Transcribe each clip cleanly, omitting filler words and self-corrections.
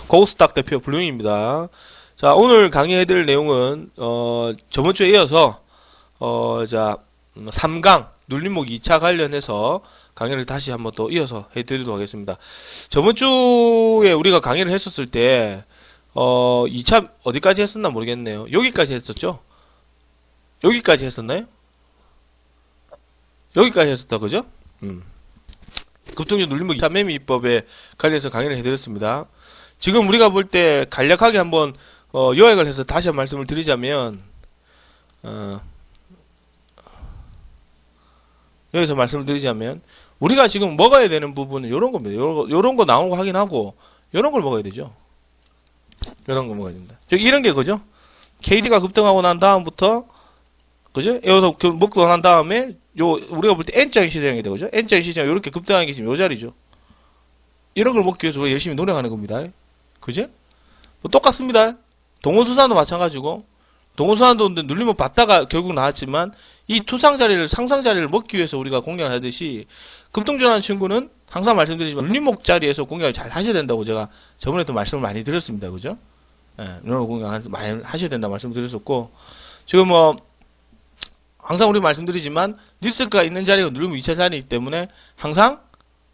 고스닥 대표 블루잉입니다. 자, 오늘 강의해드릴 내용은 저번 주에 이어서 3강 눌림목 2차 관련해서 강의를 다시 한번 또 이어서 해드리도록 하겠습니다. 저번 주에 우리가 강의를 했었을 때 2차 어디까지 했었나 모르겠네요. 여기까지 했었죠? 여기까지 했었나요? 여기까지 했었다, 그죠? 급등주 눌림목 2차 매매법에 관련해서 강의를 해드렸습니다. 지금 우리가 볼 때 간략하게 한번 요약을 해서 다시 한번 말씀을 드리자면 여기서 말씀을 드리자면 우리가 지금 먹어야 되는 부분은 요런 겁니다. 요런 거 나오는 거 확인하고 요런 걸 먹어야 되죠. 요런 거 먹어야 됩니다. 즉 이런 게 그죠? KD가 급등하고 난 다음부터 그죠? 여기서 먹고 난 다음에 우리가 볼 때 N자의 시장이 되죠. N자의 시장 요렇게 급등하는 게 지금 요 자리죠. 이런 걸 먹기 위해서 우리가 열심히 노력하는 겁니다. 그죠? 뭐 똑같습니다. 동호수산도 마찬가지고 동호수산도 눌림목 받다가 결국 나왔지만 이 투상자리를 상상자리를 먹기 위해서 우리가 공략을 하듯이 급등주라는 친구는 항상 말씀드리지만 눌림목 자리에서 공략을 잘 하셔야 된다고 제가 저번에도 말씀을 많이 드렸습니다. 그죠? 눌림목 공략 많이 하셔야 된다고 말씀드렸었고 지금 항상 우리 말씀드리지만 리스크가 있는 자리가 눌림목 2차 자리이기 때문에 항상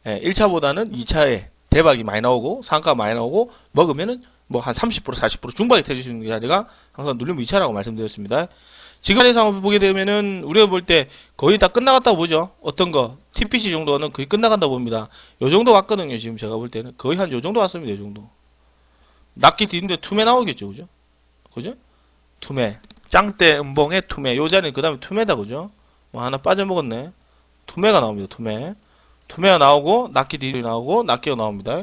1차보다는 2차에 대박이 많이 나오고 상가가 많이 나오고 먹으면은 뭐 한 30% 40% 중박이 터질 수 있는 자리가 항상 눌림목 2차라고 말씀드렸습니다. 지금의 상황을 보게 되면은 우리가 볼 때 거의 다 끝나갔다고 보죠. 어떤 거 TPC 정도는 거의 끝나간다고 봅니다. 요 정도 왔거든요. 지금 제가 볼 때는 거의 한 요 정도 왔습니다. 요 정도. 낚기 뒤인데 투매 나오겠죠. 그죠? 그죠? 투매. 짱대 음봉에 투매. 요 자리는 그 다음에 투매다. 그죠? 뭐 하나 빠져먹었네. 투매가 나옵니다. 투매가 나오고 낚기 뒤로 나오고 낚기가 나옵니다.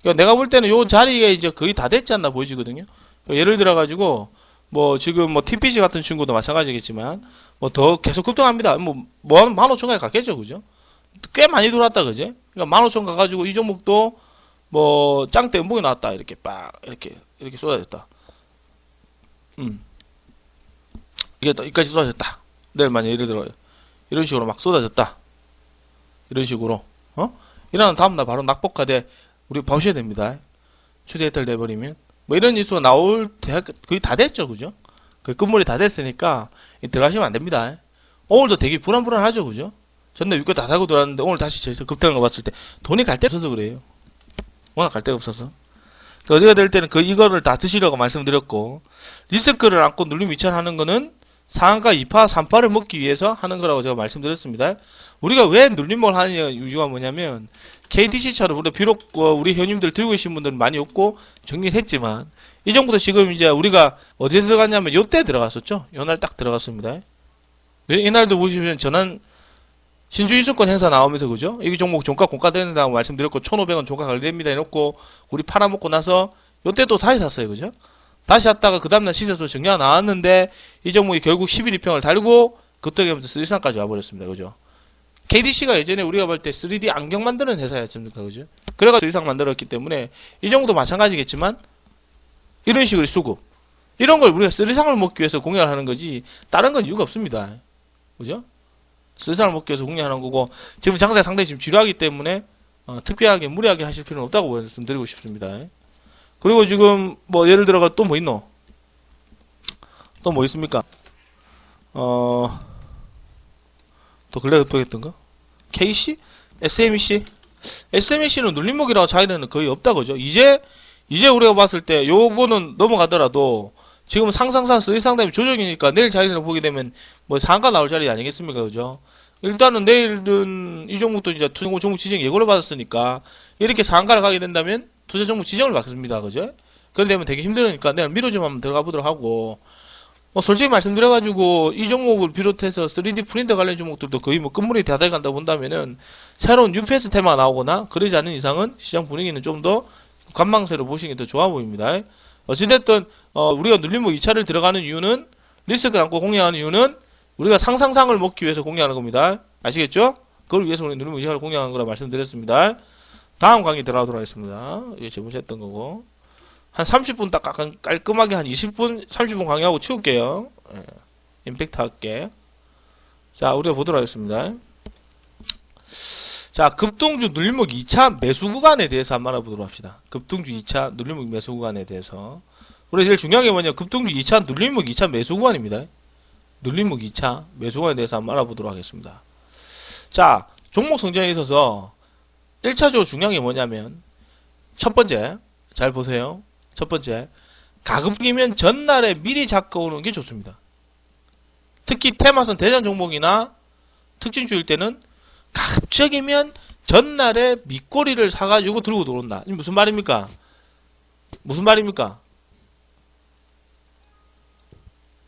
그러니까 내가 볼 때는 요 자리가 이제 거의 다 됐지 않나 보여지거든요. 예를 들어 가지고 뭐 지금 뭐 TPC 같은 친구도 마찬가지겠지만 뭐 더 계속 급등합니다. 뭐 15,000까지 갔겠죠. 그죠? 꽤 많이 들어왔다. 그제? 그러니까 15,000 가가지고 이 종목도 뭐 짱대 음봉이 나왔다. 이렇게 빡 이렇게 쏟아졌다. 이게 또 여기까지 쏟아졌다. 내일 만약 예를 들어 이런 식으로 막 쏟아졌다. 이런 식으로 일어난 다음날 바로 낙폭화돼 우리 보셔야 됩니다. 추대 해탈 돼버리면 뭐 이런 뉴스가 나올 때 거의 다 됐죠. 그죠? 그 끝물이 다 됐으니까 들어가시면 안 됩니다. 오늘도 되게 불안하죠. 그죠? 전날 6개 다 사고 들어왔는데 오늘 다시 급등한 거 봤을 때 돈이 갈 데가 없어서 그래요. 워낙 갈 데가 없어서. 어디가 될 때는 이거를 다 드시려고 말씀드렸고 리스크를 안고 눌림 위치하는 거는 상한가 2파, 3파를 먹기 위해서 하는 거라고 제가 말씀드렸습니다. 우리가 왜 눌림목을 하는 이유가 뭐냐면 KDC처럼 비록 우리 회원님들 들고 계신 분들은 많이 없고 정리를 했지만 이 정도도 지금 이제 우리가 어디에 들어갔냐면 요때 들어갔었죠. 요날 딱 들어갔습니다. 이날도 보시면 전환 신주인수권 행사 나오면서 그죠? 이 종목 종가 공가 된다고 말씀드렸고 1,500원 종가 관리됩니다 해놓고 우리 팔아먹고 나서 요때 또 다시 샀어요. 그죠? 다시 샀다가 그 다음날 시세도 정리가 나왔는데 이 종목이 결국 11위평을 달고 급등하면서 3일상까지 와버렸습니다. 그죠? KDC가 예전에 우리가 볼 때 3D 안경 만드는 회사였습니까? 그죠? 그래가지고 3일상 만들었기 때문에 이 정도 마찬가지겠지만 이런 식으로 수급 이런 걸 우리가 3일상을 먹기 위해서 공략을 하는 거지 다른 건 이유가 없습니다. 그죠? 3일상을 먹기 위해서 공략하는 거고 지금 장사가 상당히 지금 지루하기 때문에 특별하게 무리하게 하실 필요는 없다고 말씀드리고 싶습니다. 그리고 지금 뭐 예를 들어가 또 뭐 있노? 또 뭐 있습니까? 또 근래 급등했던 거? KC? SMEC? SMEC는 눌림목이라고 차이는 거의 없다 그죠? 이제 우리가 봤을 때 요거는 넘어가더라도 지금 상상상 쓰리상담이 조정이니까 내일 자리를 보게 되면 뭐 상가 나올 자리 아니겠습니까? 그죠? 일단은 내일은 이 종목도 이제 투자 종목 지정 예고를 받았으니까 이렇게 상가를 가게 된다면 투자 종목 지정을 받습니다. 그죠? 그러게 되면 되게 힘들으니까 내가 미로 좀 한번 들어가 보도록 하고 뭐 솔직히 말씀드려가지고 이 종목을 비롯해서 3D 프린터 관련 종목들도 거의 뭐 끝물이 다 돼간다 본다면은 새로운 UPS 테마가 나오거나 그러지 않는 이상은 시장 분위기는 좀 더 관망세로 보시는 게 더 좋아 보입니다. 어찌됐든 우리가 눌림목 2차를 들어가는 이유는 리스크를 안고 공략하는 이유는 우리가 상상상을 먹기 위해서 공략하는 겁니다. 아시겠죠? 그걸 위해서 우리 눌림목 2차를 공략하는 거라 말씀드렸습니다. 다음 강의 들어가도록 하겠습니다. 이게 제보했던 거고 한 30분 딱 깔끔하게 한 20분 30분 강의하고 치울게요. 임팩트 할게. 자 우리가 보도록 하겠습니다. 자, 급등주 눌림목 2차 매수 구간에 대해서 한번 알아보도록 합시다. 급등주 2차 눌림목 매수 구간에 대해서. 우리 제일 중요한 게 뭐냐, 급등주 2차 눌림목 2차 매수 구간입니다. 눌림목 2차 매수 구간에 대해서 한번 알아보도록 하겠습니다. 자, 종목 성장에 있어서 1차적으로 중요한 게 뭐냐면, 첫 번째, 잘 보세요. 첫 번째, 가급적이면 전날에 미리 잡고 오는 게 좋습니다. 특히 테마선 대장 종목이나 특징주일 때는 가급적이면 전날에 밑꼬리를 사가지고 들고 들어온다. 이 무슨 말입니까? 무슨 말입니까?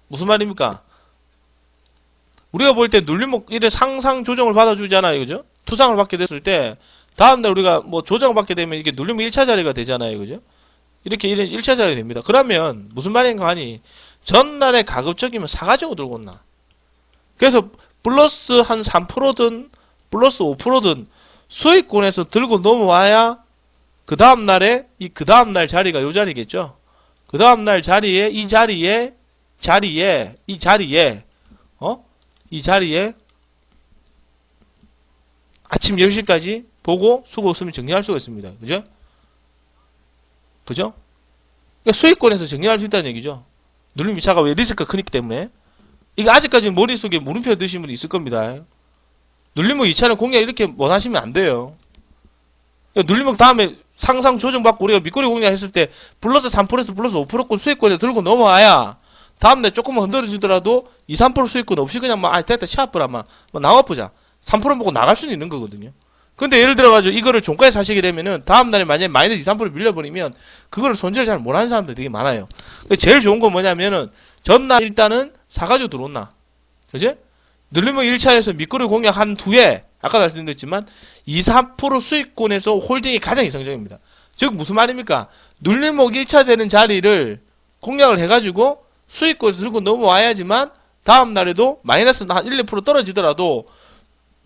무슨 말입니까? 우리가 볼 때 눌림목 이래 상상 조정을 받아주잖아요. 그죠? 투상을 받게 됐을 때 다음날 우리가 뭐 조정을 받게 되면 이게 눌림목 1차 자리가 되잖아요. 그죠? 이렇게 1차 자리가 됩니다. 그러면 무슨 말인가 하니 전날에 가급적이면 사가지고 들고 온다. 그래서 플러스 한 3%든 플러스 5%든 수익권에서 들고 넘어와야 그 다음날에 그 다음날 자리가 요 자리겠죠. 그 다음날 자리에 이 자리에 아침 10시까지 보고 수고 없으면 정리할 수가 있습니다. 그죠? 그죠? 그러니까 수익권에서 정리할 수 있다는 얘기죠. 눌림 2차가 왜 리스크가 크기 때문에. 이거 아직까지 머릿속에 물음표 드신 분이 있을 겁니다. 눌림목 2차는 공략 이렇게 원하시면 안 돼요. 그러니까 눌림목 다음에 상상 조정받고 우리가 밑꼬리 공략했을 때 플러스 3%에서 플러스 5%권 수익권에 들고 넘어와야 다음날 조금만 흔들어주더라도 2, 3% 수익권 없이 그냥 됐다 시합을 아마 나와보자. 3% 보고 나갈 수는 있는 거거든요. 근데 예를 들어가지고 이거를 종가에 사시게 되면은 다음날에 만약에 마이너스 2, 3% 밀려버리면 그거를 손절을 잘 못하는 사람들 되게 많아요. 제일 좋은 건 뭐냐면은 전날 일단은 사가지고 들어온나. 그지? 눌림목 1차에서 밑거리 공략한 후에 아까 말씀드렸지만 2, 3% 수익권에서 홀딩이 가장 이상적입니다. 즉 무슨 말입니까? 눌림목 1차 되는 자리를 공략을 해가지고 수익권에서 들고 넘어와야지만 다음날에도 마이너스 한 1, 2% 떨어지더라도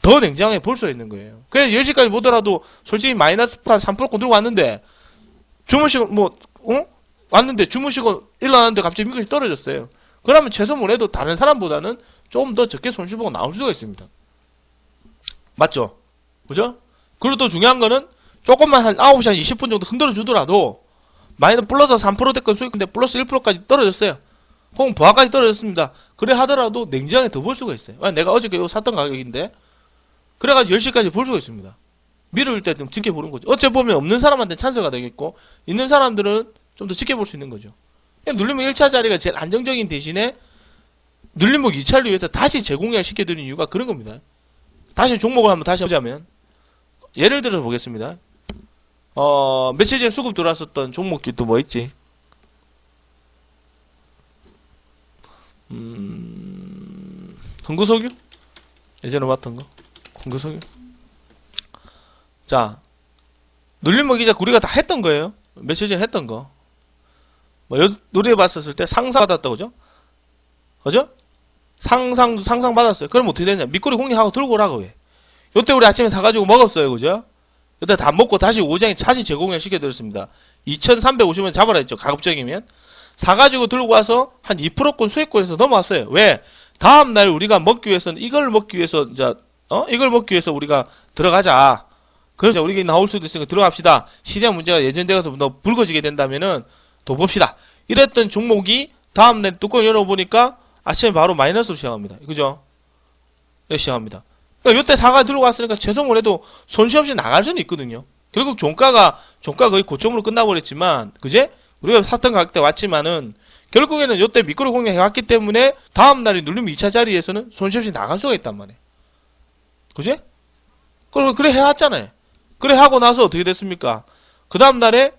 더 냉정하게 볼 수 있는 거예요. 그래서 10시까지 보더라도 솔직히 마이너스 한 3%권 들고 왔는데 주무시고 왔는데 주무시고 일어났는데 갑자기 미국이 떨어졌어요. 그러면 최소 못해도 다른 사람보다는 좀 더 적게 손실 보고 나올 수가 있습니다. 맞죠? 그죠? 그리고 또 중요한 거는 조금만 한 9시 한 20분 정도 흔들어 주더라도 마이너스 플러스 3% 됐건 수익인데 플러스 1%까지 떨어졌어요. 혹은 보합까지 떨어졌습니다. 그래 하더라도 냉정하게 더 볼 수가 있어요. 내가 어저께 이거 샀던 가격인데 그래가지고 10시까지 볼 수가 있습니다. 미룰 때 좀 지켜보는 거죠. 어째 보면 없는 사람한테 찬스가 되겠고 있는 사람들은 좀 더 지켜볼 수 있는 거죠. 눌림목 1차 자리가 제일 안정적인 대신에 눌림목 2차를 위해서 다시 재공략 시켜드리는 이유가 그런 겁니다. 다시 종목을 한번 다시 보자면 예를 들어서 보겠습니다. 며칠 전에 수급 들어왔었던 종목이 또 뭐 있지? 흥구석유? 예전에 봤던 거? 흥구석유? 자, 눌림목 이자 우리가 다 했던 거예요. 며칠 전에 했던 거. 노래 봤었을 때 상상 받았다고, 그죠? 그죠? 상상 받았어요. 그럼 어떻게 되냐? 밑꼬리 공략하고 들고 오라고 왜? 요때 우리 아침에 사가지고 먹었어요. 그죠? 요때 다 먹고 다시 오장에 다시 재공략 시켜드렸습니다. 2,350원 잡아라 했죠. 가급적이면. 사가지고 들고 와서 한 2%권 수익권에서 넘어왔어요. 왜? 다음날 우리가 먹기 위해서는 이걸 먹기 위해서, 이걸 먹기 위해서 우리가 들어가자. 그래서 우리가 나올 수도 있으니까 들어갑시다. 시장 문제가 예전되어서 더 붉어지게 된다면은 더 봅시다. 이랬던 종목이 다음날 뚜껑 열어보니까 아침에 바로 마이너스로 시작합니다. 그죠? 네, 시작합니다. 그러니까 요때 사가 들고 왔으니까 죄송을 해도 손실 없이 나갈 수는 있거든요. 결국 종가 거의 고점으로 끝나버렸지만, 그제? 우리가 샀던 가격대 왔지만은, 결국에는 요때 밑거리 공략해 왔기 때문에, 다음날에 눌림 2차 자리에서는 손실 없이 나갈 수가 있단 말이에요. 그제? 그래 해왔잖아요. 그래 하고 나서 어떻게 됐습니까? 그 다음날에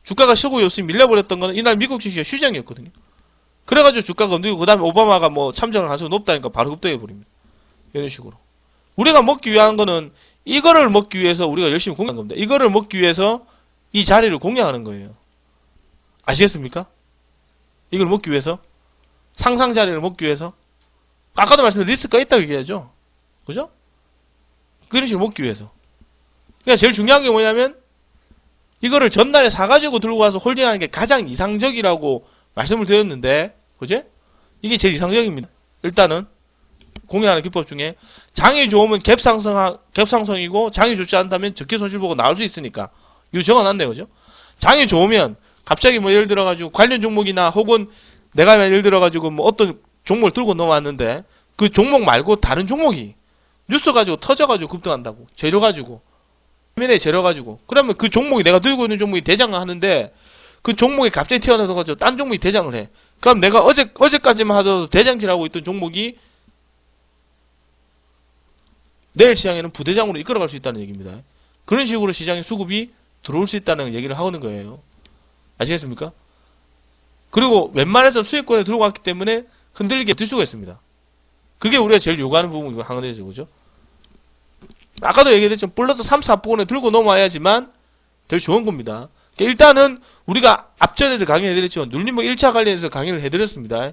주가가 시고 요새 밀려버렸던 거는 이날 미국 주식이 휴장이었거든요. 그래가지고 주가가 움직이고, 그 다음에 오바마가 참정을 가능성이 높다니까 바로 급등해버립니다. 이런 식으로. 우리가 먹기 위한 거는 이거를 먹기 위해서 우리가 열심히 공략한 겁니다. 이거를 먹기 위해서 이 자리를 공략하는 거예요. 아시겠습니까? 이걸 먹기 위해서. 상상 자리를 먹기 위해서. 아까도 말씀드린 리스크가 있다고 얘기하죠. 그죠? 그런 식으로 먹기 위해서. 그러니까 제일 중요한 게 뭐냐면 이거를 전날에 사가지고 들고 와서 홀딩하는 게 가장 이상적이라고 말씀을 드렸는데, 그제? 이게 제일 이상적입니다. 일단은 공략하는 기법 중에 장이 좋으면 갭상승이고 장이 좋지 않다면 적게 손실 보고 나올 수 있으니까 이거 적어놨네요. 그죠? 장이 좋으면 갑자기 뭐 예를 들어가지고 관련 종목이나 혹은 내가 예를 들어가지고 뭐 어떤 종목을 들고 넘어왔는데 그 종목 말고 다른 종목이 뉴스 가지고 터져가지고 급등한다고. 재료 가지고. 화면에 재료 가지고. 그러면 그 종목이 내가 들고 있는 종목이 대장을 하는데 그 종목이 갑자기 튀어나와서 가지고 딴 종목이 대장을 해. 그럼 내가 어제까지만 하더라도 대장질하고 있던 종목이 내일 시장에는 부대장으로 이끌어갈 수 있다는 얘기입니다. 그런 식으로 시장에 수급이 들어올 수 있다는 얘기를 하는 거예요. 아시겠습니까? 그리고 웬만해서 수익권에 들어갔기 때문에 흔들리게 될 수가 있습니다. 그게 우리가 제일 요구하는 부분이고 하거든요. 그죠? 아까도 얘기했죠. 플러스 3, 4%에 들고 넘어와야지만 제일 좋은 겁니다. 일단은 우리가 앞전에도 강의해드렸지만 눌림목 1차 관련해서 강의를 해드렸습니다.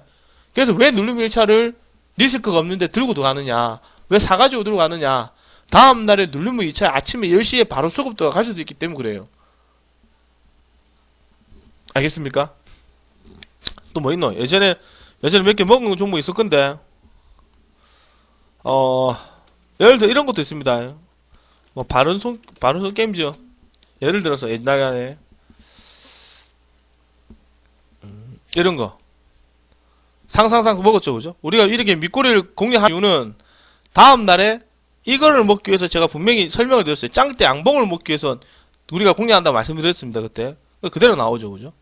그래서 왜 눌림목 1차를 리스크가 없는데 들고 들어가느냐, 왜 사가지고 들어가느냐, 다음날에 눌림목 2차 아침에 10시에 바로 수급도가 갈 수도 있기 때문에 그래요. 알겠습니까? 또 뭐 있노? 예전에 몇 개 먹은 종목 있을 건데 예를 들어 이런 것도 있습니다. 뭐 바른손 게임즈. 예를 들어서 옛날에 이런 거 상상상 먹었죠, 그죠? 우리가 이렇게 밑꼬리를 공략한 이유는 다음 날에 이거를 먹기 위해서 제가 분명히 설명을 드렸어요. 짱때 양봉을 먹기 위해서 우리가 공략한다고 말씀드렸습니다, 그때. 그대로 나오죠, 그죠?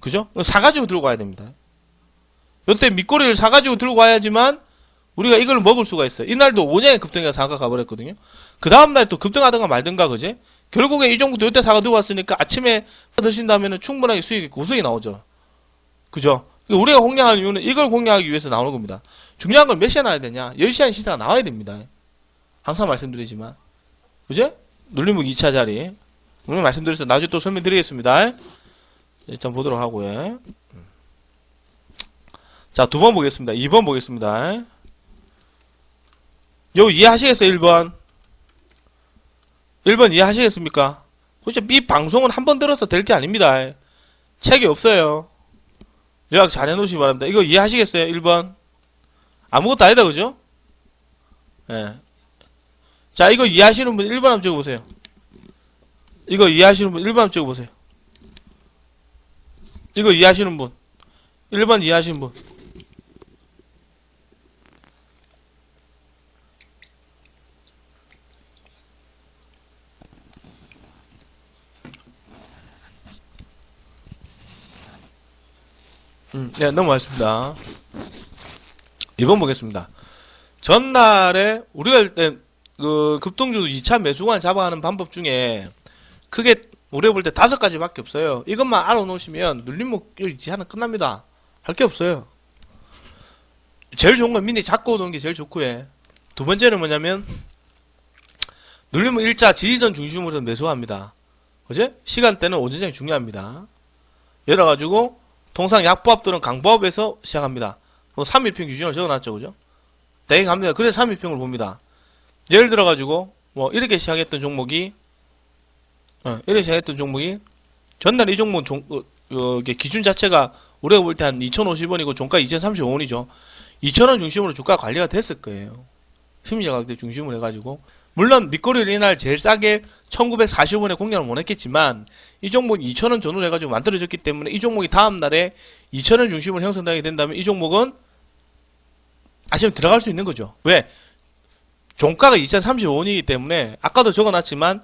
그죠? 사가지고 들고 가야 됩니다. 요때 밑꼬리를 사가지고 들고 가야지만 우리가 이걸 먹을 수가 있어요. 이날도 오전에 급등해서 사가 가버렸거든요. 그 다음날 또 급등하든가 말든가, 그지? 결국에 이 정도 요때 사가 들고 왔으니까 아침에 드신다면 충분하게 수익이 고수익이 나오죠. 그죠? 우리가 공략하는 이유는 이걸 공략하기 위해서 나오는 겁니다. 중요한 건 몇 시에 나와야 되냐? 10시에 시세가 나와야 됩니다. 항상 말씀드리지만. 그죠? 눌림목 2차 자리. 오늘 말씀드렸어요. 나중에 또 설명드리겠습니다. 일단 보도록 하고요. 자, 2번 보겠습니다. 2번 보겠습니다. 요 이해하시겠어요? 1번. 1번 이해하시겠습니까? 그렇죠? 이 방송은 한 번 들어서 될 게 아닙니다. 책이 없어요. 요약 잘 해놓으시기 바랍니다. 이거 이해하시겠어요? 1번. 아무것도 아니다, 그죠? 예. 자, 이거 이해하시는 분 1번 한번 찍어보세요. 이거 이해하시는 분 1번 한번 찍어보세요. 이거 이해하시는 분. 1번 이해하시는 분. 네, 넘어가겠습니다. 2번 보겠습니다. 전날에 우리가 일단 그 급등주 2차 매수관 잡아가는 방법 중에 크게 우리가 볼 때 5가지밖에 없어요. 이것만 알아놓으시면 눌림목 유지 하나 끝납니다. 할 게 없어요. 제일 좋은 건 미리 잡고 오는 게 제일 좋고요. 두 번째는 뭐냐면 눌림목 1차 지지선 중심으로 매수합니다. 그지? 시간대는 오전장이 중요합니다. 예를 가지고 통상 약보합 또는 강보합에서 시작합니다. 3일평 기준으로 적어놨죠, 그죠? 대개 갑니다. 그래서 3일평을 봅니다. 예를 들어가지고, 뭐, 이렇게 시작했던 종목이, 전날 이 종목은 기준 자체가 우리가 볼 때 한 2,050원이고, 종가 2,035원이죠. 2,000원 중심으로 주가 관리가 됐을 거예요. 심리적 가격대 중심으로 해가지고. 물론, 밑거리를 이날 제일 싸게 1,940원에 공략을 못했겠지만, 이 종목이 2,000원 전후로 해가지고 만들어졌기 때문에 이 종목이 다음날에 2,000원 중심으로 형성되게 된다면 이 종목은 아시면 들어갈 수 있는 거죠. 왜? 종가가 2,035원이기 때문에 아까도 적어놨지만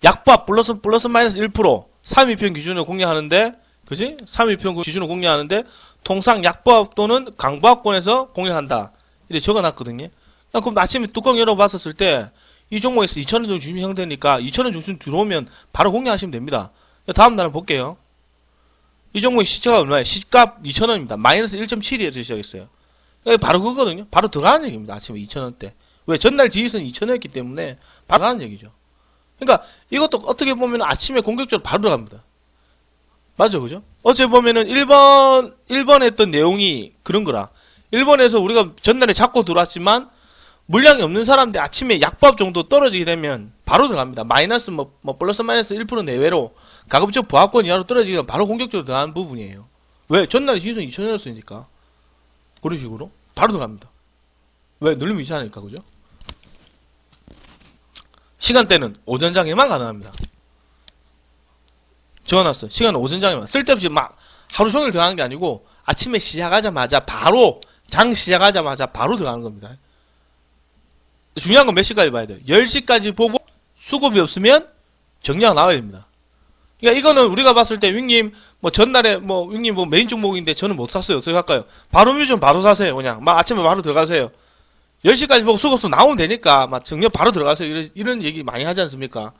약보합 플러스 마이너스 1% 3일평 기준으로 공략하는데 그지? 3일평 기준으로 공략하는데 통상 약보합 또는 강보합권에서 공략한다. 이렇게 적어놨거든요. 그럼 아침에 뚜껑 열어봤었을 때 이 종목에서 2,000원 중심 형태니까 2,000원 중심 들어오면 바로 공략하시면 됩니다. 다음 날은 볼게요. 이 종목의 시가가 얼마예요? 시가 2,000원입니다. 마이너스 1.72에서 시작했어요. 바로 그거거든요. 바로 들어가는 얘기입니다. 아침에 2,000원대. 왜? 전날 지지선 2,000원이었기 때문에 바로 들어가는 얘기죠. 그러니까 이것도 어떻게 보면 아침에 공격적으로 바로 들어갑니다. 맞죠? 그죠? 어째 보면은 1번 했던 내용이 그런 거라. 1번에서 우리가 전날에 잡고 들어왔지만 물량이 없는 사람들 아침에 약밥 정도 떨어지게 되면 바로 들어갑니다. 마이너스 플러스 마이너스 1% 내외로 가급적 보합권 이하로 떨어지게 되면 바로 공격적으로 들어가는 부분이에요. 왜? 전날에 지지선 2,000원이었으니까. 그런 식으로. 바로 들어갑니다. 왜? 눌리면 이상하니까, 그죠? 시간대는 오전장에만 가능합니다. 적어놨어요. 시간은 오전장에만. 쓸데없이 막 하루 종일 들어가는 게 아니고 아침에 시작하자마자 바로 장 시작하자마자 바로 들어가는 겁니다. 중요한 건 몇 시까지 봐야 돼요. 10시까지 보고 수급이 없으면 정리하고 나와야 됩니다. 그러니까 이거는 우리가 봤을 때 윙님 뭐 전날에 뭐 윙님 뭐 메인 종목인데 저는 못 샀어요. 어떻게 할까요? 바로 뮤전 바로 사세요. 그냥 막 아침에 바로 들어가세요. 10시까지 보고 수급 없으면 나오면 되니까 막 정리 바로 들어가세요. 이런 얘기 많이 하지 않습니까?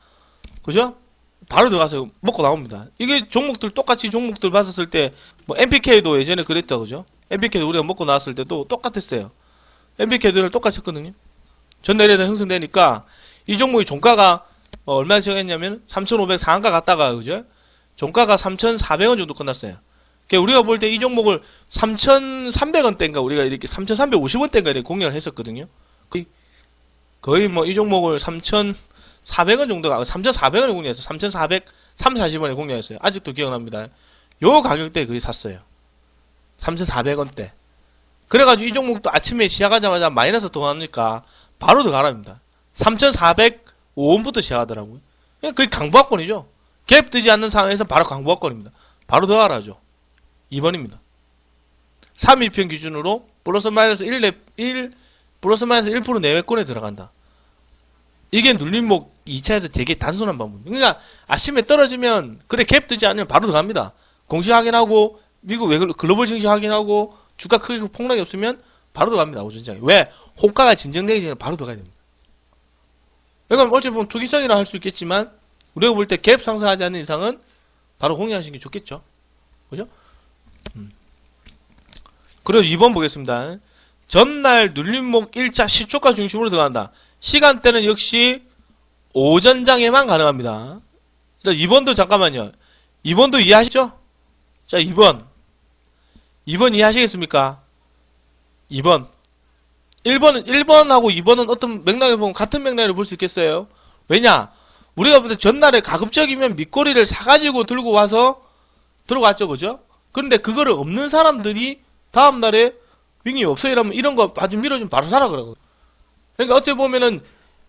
그죠? 바로 들어가서 먹고 나옵니다. 이게 종목들 똑같이 종목들 봤었을 때 뭐 MPK도 예전에 그랬다 그죠? MPK도 우리가 먹고 나왔을 때도 똑같았어요. MPK들을 똑같이 했거든요. 전내려다 형성되니까 이 종목의 종가가 얼마 정했냐면 3,500 상한가 갔다가 그죠? 종가가 3,400원 정도 끝났어요. 그러니까 우리가 볼 때 이 종목을 3,300원대인가 우리가 이렇게 3,350원대인가 이렇게 공략을 했었거든요. 거의 뭐 이 종목을 3,400원 정도가 3,400원에 공략했어요. 3,400, 3,40원에 공략했어요. 아직도 기억납니다. 요 가격대에 거의 샀어요. 3,400원대. 그래가지고 이 종목도 아침에 시작하자마자 마이너스 또 하니까 바로 들어가랍니다. 3,405원부터 시작하더라고요. 그게 강보합권이죠. 갭 뜨지 않는 상황에서 바로 강보합권입니다. 바로 들어가라죠. 2번입니다. 3일평 기준으로 플러스 마이너스 1% 내외권에 들어간다. 이게 눌림목 2차에서 되게 단순한 방법입니다. 그러니까 아침에 떨어지면 그래 갭 뜨지 않으면 바로 들어갑니다. 공시 확인하고 미국 글로벌 증시 확인하고 주가 크게 폭락이 없으면 바로 들어갑니다. 오전장에. 왜? 호가가 진정되기 전에 바로 들어가야 됩니다. 그러니까 어찌 보면 투기성이라 할 수 있겠지만 우리가 볼 때 갭 상승하지 않는 이상은 바로 공략하시는 게 좋겠죠. 그죠? 그리고 2번 보겠습니다. 전날 눌림목 1차 시초가 중심으로 들어간다. 시간대는 역시 오전장에만 가능합니다. 2번도 잠깐만요. 2번도 이해하시죠? 자, 2번. 2번 이해하시겠습니까? 2번. 1번하고 2번은 어떤 맥락을 보면 같은 맥락을 볼 수 있겠어요? 왜냐? 우리가 볼 때 전날에 가급적이면 밑꼬리를 사가지고 들고 와서 들어갔죠, 그죠? 그런데 그거를 없는 사람들이 다음날에 윙이 없어요 이러면 이런 거 아주 밀어주면 바로 사라 그러거든요. 그러니까 어찌 보면은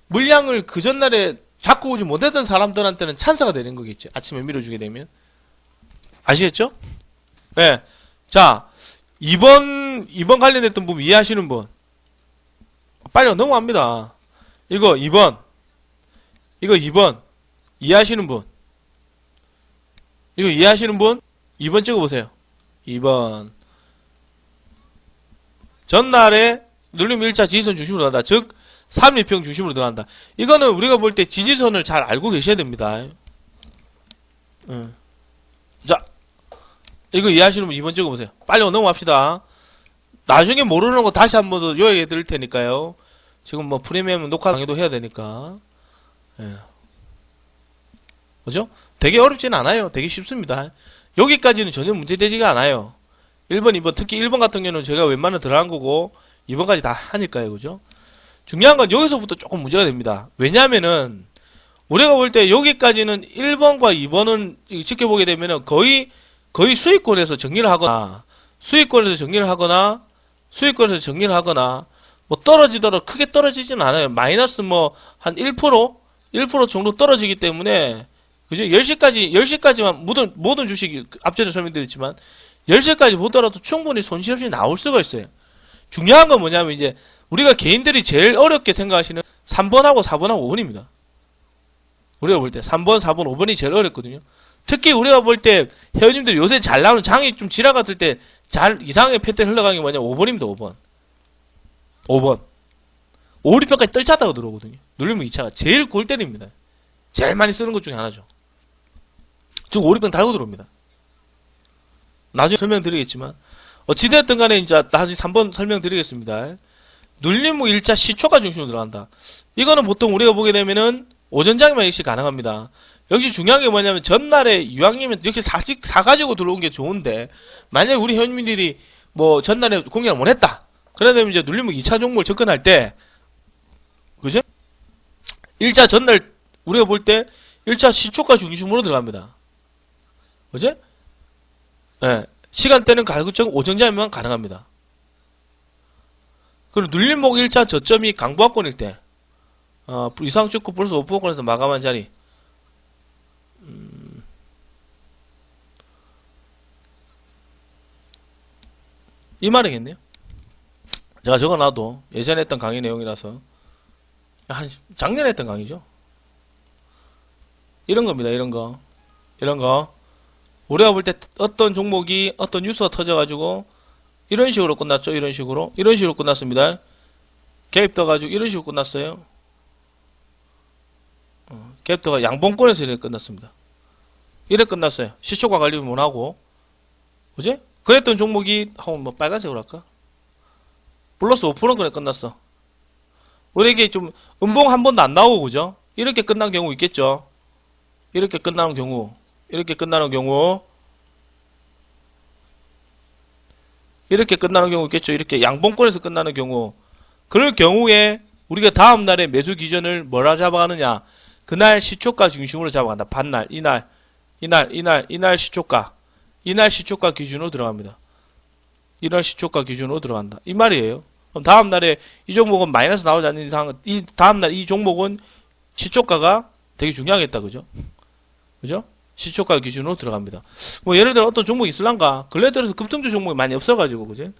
물량을 그 전날에 잡고 오지 못했던 사람들한테는 찬스가 되는 거겠죠. 아침에 밀어주게 되면. 아시겠죠? 네. 자, 2번 관련됐던 부분 이해하시는 분. 빨리 넘어갑니다. 이거 2번. 이거 2번. 이해하시는 분. 이거 이해하시는 분? 2번 찍어보세요. 2번. 전날에 눌림 1차 지지선 중심으로 들어간다. 즉, 3일평 중심으로 들어간다. 이거는 우리가 볼 때 지지선을 잘 알고 계셔야 됩니다. 자, 이거 이해하시는 분 2번 찍어보세요. 빨리 넘어갑시다. 나중에 모르는 거 다시 한 번 더 요약해 드릴 테니까요. 지금 뭐 프리미엄 녹화 강의도 해야 되니까. 예. 그죠? 되게 어렵지는 않아요. 되게 쉽습니다. 여기까지는 전혀 문제되지가 않아요. 1번, 2번, 특히 1번 같은 경우는 제가 웬만하면 들어간 거고 2번까지 다 하니까요. 그죠? 중요한 건 여기서부터 조금 문제가 됩니다. 왜냐면은 우리가 볼 때 여기까지는 1번과 2번은 지켜보게 되면은 거의 수익권에서 정리를 하거나 뭐 떨어지더라도 크게 떨어지진 않아요. 마이너스 뭐 한 1% 정도 떨어지기 때문에 그죠? 10시까지만 모든 주식이 앞전에 설명드렸지만 10시까지 보더라도 충분히 손실 없이 나올 수가 있어요. 중요한 건 뭐냐면 이제 우리가 개인들이 제일 어렵게 생각하시는 3번하고 4번하고 5번입니다. 우리가 볼 때 3번, 4번, 5번이 제일 어렵거든요. 특히 우리가 볼 때 회원님들이 요새 잘 나오는 장이 좀 지나갔을 때 잘 이상하게 패턴 흘러가는 게 뭐냐면 5번입니다. 5번. 5, 6편까지 떨쳤다고 들어오거든요. 눌리면 2차가 제일 골 때립니다. 제일 많이 쓰는 것 중에 하나죠. 즉 5, 6편 달고 들어옵니다. 나중에 설명드리겠지만 어찌되었든 간에 이제 나중에 3번 설명드리겠습니다. 눌림목 1차 시초가 중심으로 들어간다. 이거는 보통 우리가 보게 되면은 오전장에만 역시 가능합니다. 역시 중요한 게 뭐냐면 전날에 이왕이면 역시 사가지고 들어온 게 좋은데 만약에 우리 회원님들이 뭐 전날에 공략을 못했다. 그러면 이제 눌림목 2차 종목을 접근할 때 그죠? 1차 전날 우리가 볼 때 1차 시초가 중심으로 들어갑니다. 그죠? 예. 네. 시간대는 가급적 오전장에만 가능합니다. 그리고 눌림목 1차 저점이 강보합권일 때, 이상 찍고 플러스 5%권에서 마감한 자리. 이 말이겠네요. 제가 적어놔도 예전에 했던 강의 내용이라서 작년에 했던 강의죠. 이런 겁니다. 이런 거 우리가 볼 때 어떤 종목이 어떤 뉴스가 터져가지고 이런 식으로 끝났죠. 이런 식으로 끝났습니다. 개입 떠가지고 이런 식으로 끝났어요. 개입 떠가 양봉권에서 이렇게 끝났습니다. 이래 끝났어요. 시초가 관리 못하고, 그지? 그랬던 종목이 뭐 빨간색으로 할까? 플러스 5%권에 끝났어. 우리에게 좀 음봉 한 번도 안 나오고, 그죠? 이렇게 끝난 경우 있겠죠. 이렇게 끝나는 경우 이렇게 끝나는 경우 있겠죠. 이렇게 양봉권에서 끝나는 경우. 그럴 경우에 우리가 다음날에 매수 기준을 뭐라 잡아가느냐? 그날 시초가 중심으로 잡아간다. 반날, 이날 시초가. 이날 시초가 기준으로 들어갑니다. 이날 시초가 기준으로 들어간다. 이 말이에요. 그럼 다음날에 이 종목은 마이너스 나오지 않는 이상, 다음날 이 종목은 시초가가 되게 중요하겠다. 그죠? 그죠? 시초가 기준으로 들어갑니다. 뭐 예를 들어 어떤 종목이 있을란가? 근래 들어서 급등주 종목이 많이 없어가지고, 그지?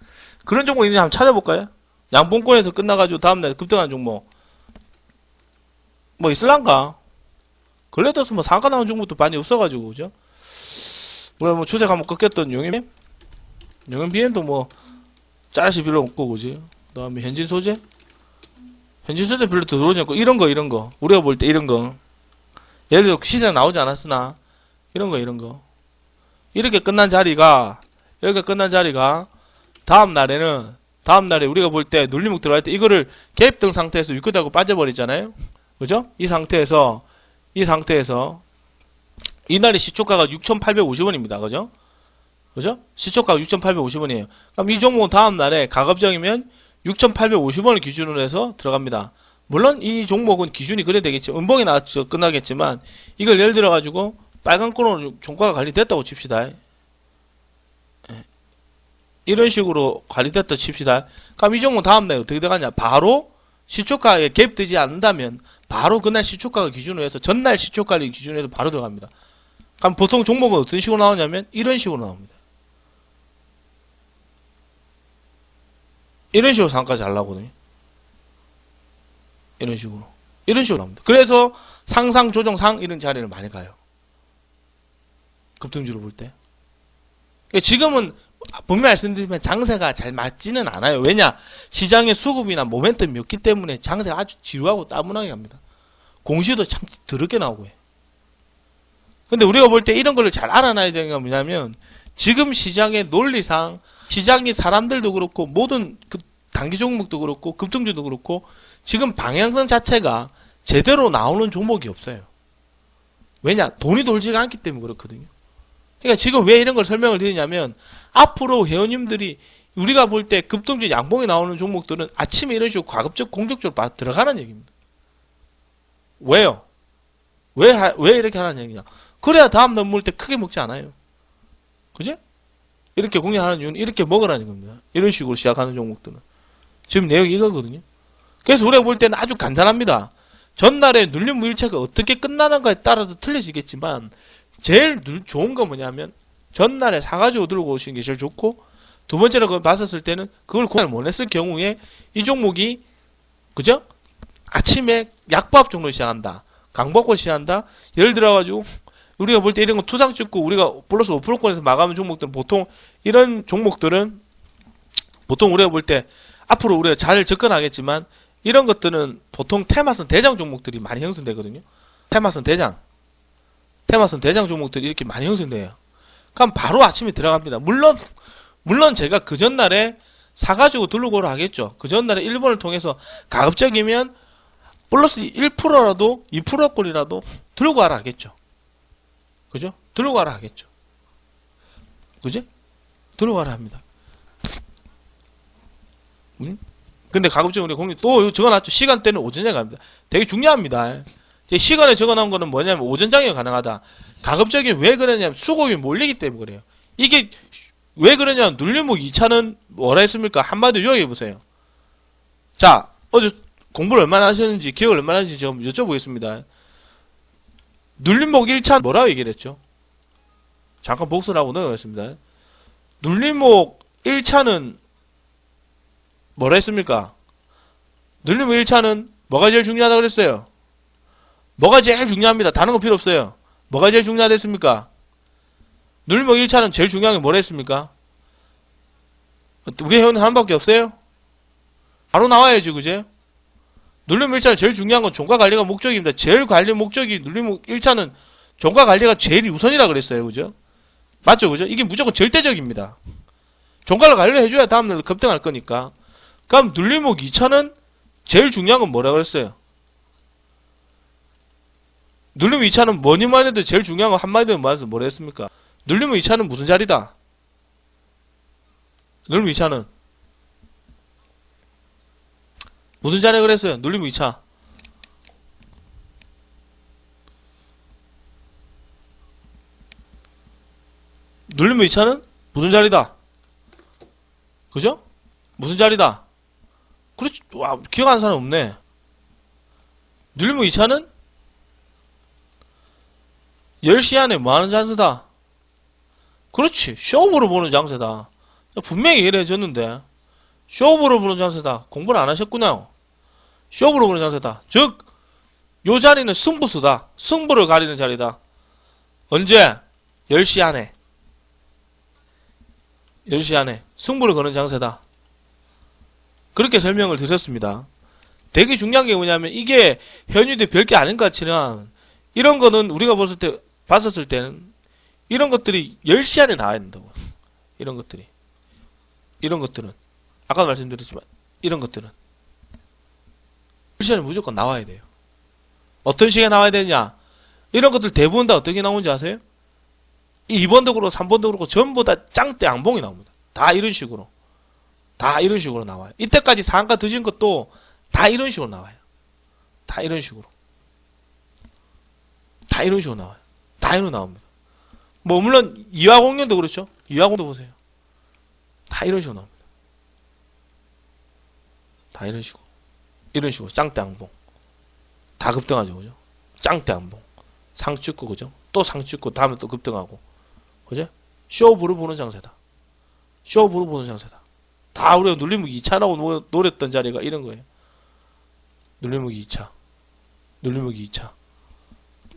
그런 종목이 있는지 한번 찾아볼까요? 양봉권에서 끝나가지고 다음날 급등한 종목. 뭐 있을란가? 근래 들어서 뭐 상가 나온 종목도 많이 없어가지고, 그죠? 우리가 뭐 추세 한번 꺾였던 용인BM도 뭐 짜릿이 별로 없고, 그지? 그 다음에 현진소재 별로 들어오지 않고, 이런 거. 우리가 볼 때 이런 거. 예를 들어 시장 나오지 않았으나, 이런 거. 이렇게 끝난 자리가, 다음날에 우리가 볼 때 눌림목 들어갈 때 이거를 갭등 상태에서 위크하고 빠져버리잖아요? 그죠? 이 상태에서, 이날의 시초가가 6,850원입니다. 그죠? 시초가가 6,850원이에요. 그럼 이 종목은 다음날에 가급적이면 6,850원을 기준으로 해서 들어갑니다. 물론 이 종목은 기준이 그래 되겠지. 음봉이 나왔죠. 끝나겠지만, 이걸 예를 들어가지고, 빨간 끈으로 종가가 관리됐다고 칩시다. 이런 식으로 관리됐다 칩시다. 그럼 이 종목 다음날 어떻게 들어가냐? 바로 시초가에 갭되지 않는다면 바로 그날 시초가가 기준으로 해서 전날 시초가를 기준으로 해서 바로 들어갑니다. 그럼 보통 종목은 어떤 식으로 나오냐면 이런 식으로 나옵니다. 이런 식으로 상가 잘 나오거든요. 이런 식으로 나옵니다. 그래서 상상 조정상 이런 자리를 많이 가요. 급등주로 볼 때. 지금은 분명히 말씀드리면 장세가 잘 맞지는 않아요. 왜냐? 시장의 수급이나 모멘텀이 없기 때문에 장세가 아주 지루하고 따분하게 갑니다. 공시도 참 더럽게 나오고 해. 근데 우리가 볼 때 이런 걸 잘 알아놔야 되는 게 뭐냐면, 지금 시장의 논리상, 시장이 사람들도 그렇고, 모든 단기 종목도 그렇고, 급등주도 그렇고, 지금 방향성 자체가 제대로 나오는 종목이 없어요. 왜냐? 돈이 돌지가 않기 때문에 그렇거든요. 그러니까 지금 왜 이런 걸 설명을 드리냐면, 앞으로 회원님들이 우리가 볼 때 급등주 양봉이 나오는 종목들은 아침에 이런 식으로 가급적 공격적으로 들어가는 얘기입니다. 왜요? 왜 이렇게 하라는 얘기냐? 그래야 다음 넘을 때 크게 먹지 않아요. 그지? 이렇게 공략하는 이유는 이렇게 먹으라는 겁니다. 이런 식으로 시작하는 종목들은. 지금 내용이 이거거든요. 그래서 우리가 볼 때는 아주 간단합니다. 전날에 눌림 일체가 어떻게 끝나는가에 따라서 틀려지겠지만, 제일 좋은 건 뭐냐면, 전날에 사가지고 들고 오시는 게 제일 좋고, 두 번째로 그걸 봤었을 때는 그걸 공략을 못 했을 경우에 이 종목이, 그죠? 아침에 약보합 종로 시작한다. 강보합권 시작한다. 예를 들어가지고, 우리가 볼 때 이런 거 투상 찍고 우리가 플러스 5%권에서 마감하는 종목들은 보통, 이런 종목들은 보통 우리가 볼 때 앞으로 우리가 잘 접근하겠지만, 이런 것들은 보통 테마선 대장 종목들이 많이 형성되거든요. 테마선 대장 종목들이 이렇게 많이 형성돼요. 그럼 바로 아침에 들어갑니다. 물론 제가 그 전날에 사가지고 들고 오라 하겠죠. 그 전날에 1번을 통해서 가급적이면 플러스 1%라도 2%꼴이라도 들고 와라 하겠죠. 그죠? 들고 와라 하겠죠. 그지? 들고 와라 합니다. 근데 가급적 우리 공유 또 적어놨죠. 시간대는 오전에 갑니다. 되게 중요합니다. 시간에 적어놓은 거는 뭐냐면 오전장이 가능하다. 가급적이 왜 그러냐면 수급이 몰리기 때문에 그래요. 이게 왜 그러냐면 눌림목 2차는 뭐라 했습니까? 한마디로 요약해보세요. 자, 어제 공부를 얼마나 하셨는지, 기억을 얼마나 하셨는지 좀 여쭤보겠습니다. 눌림목 1차 뭐라고 얘기를 했죠? 잠깐 복습을 하고 넘어가겠습니다. 눌림목 1차는 뭐라 했습니까? 눌림목 1차는 뭐가 제일 중요하다고 그랬어요? 뭐가 제일 중요합니다. 다른 거 필요 없어요. 뭐가 제일 중요하댔습니까? 눌림목 1차는 제일 중요한 게 뭐라 했습니까? 우리 회원은 한 밖에 없어요? 바로 나와야지, 그제? 눌림목 1차는 제일 중요한 건 종가 관리가 목적입니다. 제일 관리 목적이 눌림목 1차는 종가 관리가 제일 우선이라 그랬어요, 그죠? 맞죠, 그죠? 이게 무조건 절대적입니다. 종가를 관리를 해줘야 다음날 급등할 거니까. 그럼 눌림목 2차는 제일 중요한 건 뭐라 그랬어요? 눌림목 2차는 뭐니만 해도 제일 중요한 건 한마디로 말해서 뭐라 했습니까? 눌림목 2차는 무슨 자리다? 눌림목 2차는 무슨 자리가 그랬어요? 눌림목 2차. 눌림목 2차는 무슨 자리다? 그죠? 무슨 자리다? 그렇지. 와, 기억하는 사람 없네. 눌림목 2차는 10시 안에 뭐하는 장세다? 그렇지. 쇼업으로 보는 장세다. 분명히 얘기를 해줬는데 쇼업으로 보는 장세다. 공부를 안 하셨구나. 쇼업으로 보는 장세다. 즉, 요 자리는 승부수다. 승부를 가리는 자리다. 언제? 10시 안에. 10시 안에. 승부를 거는 장세다. 그렇게 설명을 드렸습니다. 되게 중요한 게 뭐냐면, 이게 현유대 별게 아닌 것 같지만, 이런 거는 우리가 봤었을 때는, 이런 것들이 10시 안에 나와야 된다고. 이런 것들이. 이런 것들은. 아까도 말씀드렸지만, 이런 것들은. 10시 안에 무조건 나와야 돼요. 어떤 시기에 나와야 되냐? 이런 것들 대부분 다 어떻게 나오는지 아세요? 2번도 그렇고 3번도 그렇고 전부 다 짱대 양봉이 나옵니다. 다 이런 식으로. 다 이런 식으로 나와요. 이때까지 상가 드신 것도 다 이런 식으로 나와요. 다 이런 식으로. 다 이런 식으로 나와요. 다 이런 나옵니다. 뭐 물론 이화공연도 그렇죠. 이화공도 보세요. 다 이런 식으로 나옵니다. 다 이런 식으로. 이런 식으로 짱대 양봉. 다 급등하죠, 그죠? 짱대 양봉. 상 찍고, 그죠? 또 상 찍고 다음에 또 급등하고, 그죠? 쇼부를 보는 장세다. 쇼부를 보는 장세다. 다 우리가 눌림목 2차라고 노렸던 자리가 이런 거예요. 눌림목 2차. 눌림목 2차.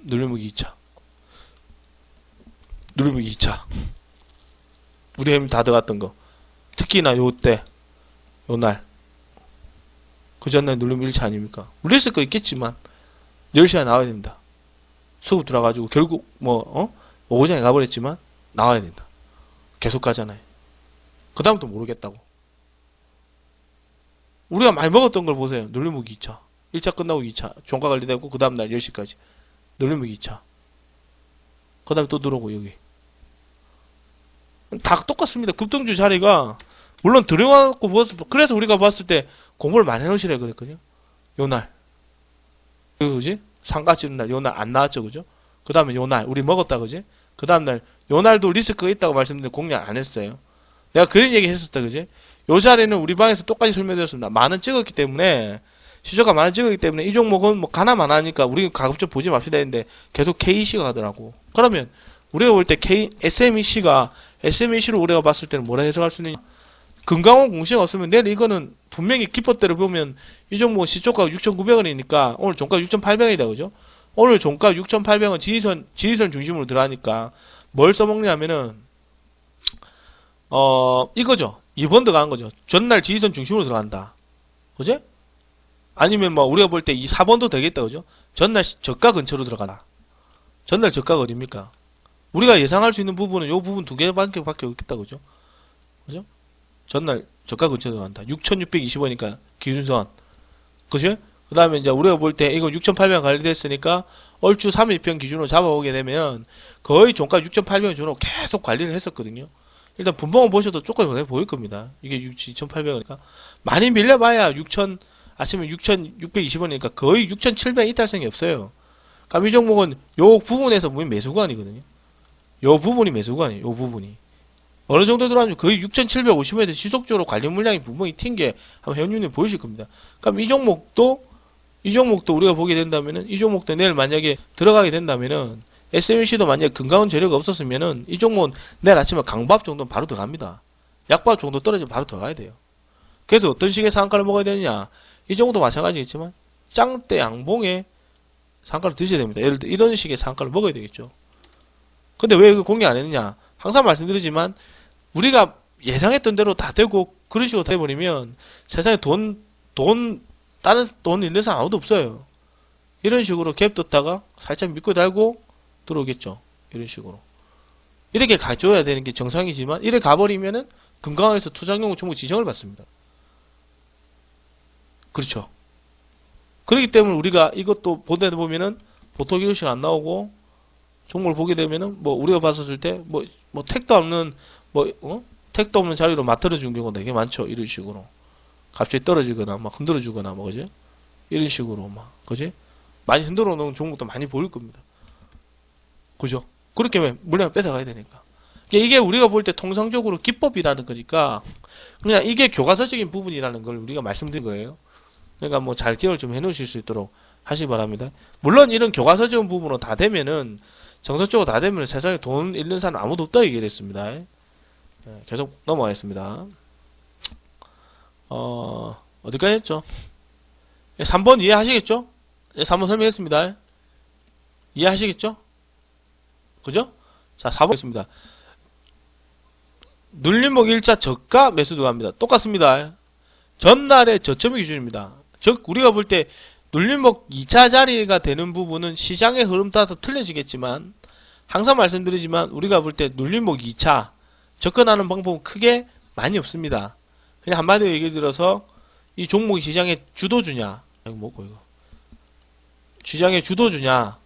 눌림목 2차. 눌림목 2차. 우리 힘 다 들어갔던 거. 특히나 요때, 요날. 그 전날 눌림목 1차 아닙니까? 물렸을 거 있겠지만, 10시에 나와야 됩니다. 수급 들어가지고, 결국, 오후장에 가버렸지만, 나와야 된다. 계속 가잖아요. 그 다음부터 모르겠다고. 우리가 많이 먹었던 걸 보세요. 눌림목 2차. 1차 끝나고 2차. 종가 관리되고, 그 다음날 10시까지. 눌림목 2차. 그 다음에 또 들어오고, 여기. 다 똑같습니다. 급등주 자리가, 물론 들어가고, 그래서 우리가 봤을 때 공부를 많이 해놓으시라 그랬거든요. 요날. 그지? 상가 찌는 날, 요날 안 나왔죠, 그죠? 그 다음에 요날, 우리 먹었다, 그지? 그 다음날, 요날도 리스크가 있다고 말씀드렸는데 공략 안 했어요. 내가 그런 얘기 했었다, 그지? 요 자리는 우리 방에서 똑같이 설명드렸습니다. 만원 찍었기 때문에, 시초가 만원 찍었기 때문에 이 종목은 뭐 가나 마나니까 우리 가급적 보지 맙시다 했는데 계속 KEC가 가더라고. 그러면 우리가 볼 때 SMEC로 우리가 봤을 때는 뭐라 해석할 수 있느냐? 금강원 공시가 없으면 내일 이거는 분명히 기법대로 보면 이 종목 시초가 6,900원이니까 오늘 종가 6,800원이다, 그죠? 오늘 종가 6,800원 지지선 중심으로 들어가니까 뭘 써먹냐면은 이거죠. 2번 들어가는 거죠. 전날 지지선 중심으로 들어간다. 그죠? 아니면 뭐 우리가 볼 때 이 4번도 되겠다, 그죠? 전날 저가 근처로 들어가라. 전날 저가가 어딥니까? 우리가 예상할 수 있는 부분은 요 부분 두 개밖에 없겠다, 그죠? 그죠? 전날 저가 근처로 들어간다. 6,620원이니까 기준선. 그죠? 그 다음에 이제 우리가 볼 때 이거 6,800원 관리됐으니까 얼추 3일평 기준으로 잡아오게 되면 거의 종가 6,800원 기준으로 계속 관리를 했었거든요. 일단 분봉을 보셔도 조금 보일 겁니다. 이게 6,800원이니까. 많이 밀려봐야 아침에 6,620원이니까 거의 6,700원 이탈성이 없어요. 그럼 이 종목은 요 부분에서 보면 매수구간이거든요. 요 부분이 매수구간이에요. 요 부분이. 어느 정도 들어가면 거의 6,750원에 지속적으로 관련 물량이 분명히 튄 게 한번 회원님들 보이실 겁니다. 그럼 이 종목도 우리가 보게 된다면은, 이 종목도 내일 만약에 들어가게 된다면은, SMC도 만약에 건강한 재료가 없었으면은, 이 종목은 내일 아침에 강밥 정도는 바로 들어갑니다. 약밥 정도 떨어지면 바로 들어가야 돼요. 그래서 어떤 식의 상한가를 먹어야 되느냐? 이 정도 마찬가지겠지만, 짱대 양봉에 상한가를 드셔야 됩니다. 예를 들어 이런 식의 상한가를 먹어야 되겠죠. 근데 왜 그 공개 안 했느냐? 항상 말씀드리지만, 우리가 예상했던 대로 다 되고, 그런 식으로 돼버리면, 세상에 다른 돈 있는 사람 아무도 없어요. 이런 식으로 갭 떴다가 살짝 믿고 달고 들어오겠죠. 이런 식으로. 이렇게 가줘야 되는 게 정상이지만, 이래 가버리면은, 금강에서 투자용으로 전부 지정을 받습니다. 그렇죠. 그렇기 때문에 우리가 이것도 보다 보면은, 보통 이런 식안 나오고, 종목을 보게 되면은, 우리가 봤었을 때, 택도 없는, 택도 없는 자리로 맞들어준 경우가 되게 많죠. 이런 식으로. 갑자기 떨어지거나, 흔들어주거나, 그지? 이런 식으로, 그지? 많이 흔들어 놓은 종목도 많이 보일 겁니다. 그죠? 그렇게 물량을 뺏어가야 되니까. 이게 우리가 볼 때 통상적으로 기법이라는 거니까, 그냥 이게 교과서적인 부분이라는 걸 우리가 말씀드린 거예요. 그러니까 잘 기억을 좀 해놓으실 수 있도록 하시기 바랍니다. 물론 이런 교과서적인 부분으로 다 되면은, 정서적으로 다 되면 세상에 돈 잃는 사람 아무도 없다 얘기를 했습니다. 네, 계속 넘어가겠습니다. 어디까지 했죠? 3번 이해하시겠죠? 3번 설명했습니다. 이해하시겠죠? 그죠? 자, 4번 했습니다. 눌림목 1차 저가 매수 들어갑니다. 똑같습니다. 전날의 저점이 기준입니다. 즉, 우리가 볼 때 눌림목 2차 자리가 되는 부분은 시장의 흐름 따라서 틀려지겠지만, 항상 말씀드리지만, 우리가 볼 때 눌림목 2차 접근하는 방법은 크게 많이 없습니다. 그냥 한마디로 얘기 들어서, 이 종목이 시장의 주도주냐, 이거 뭐고, 이거. 시장의 주도주냐,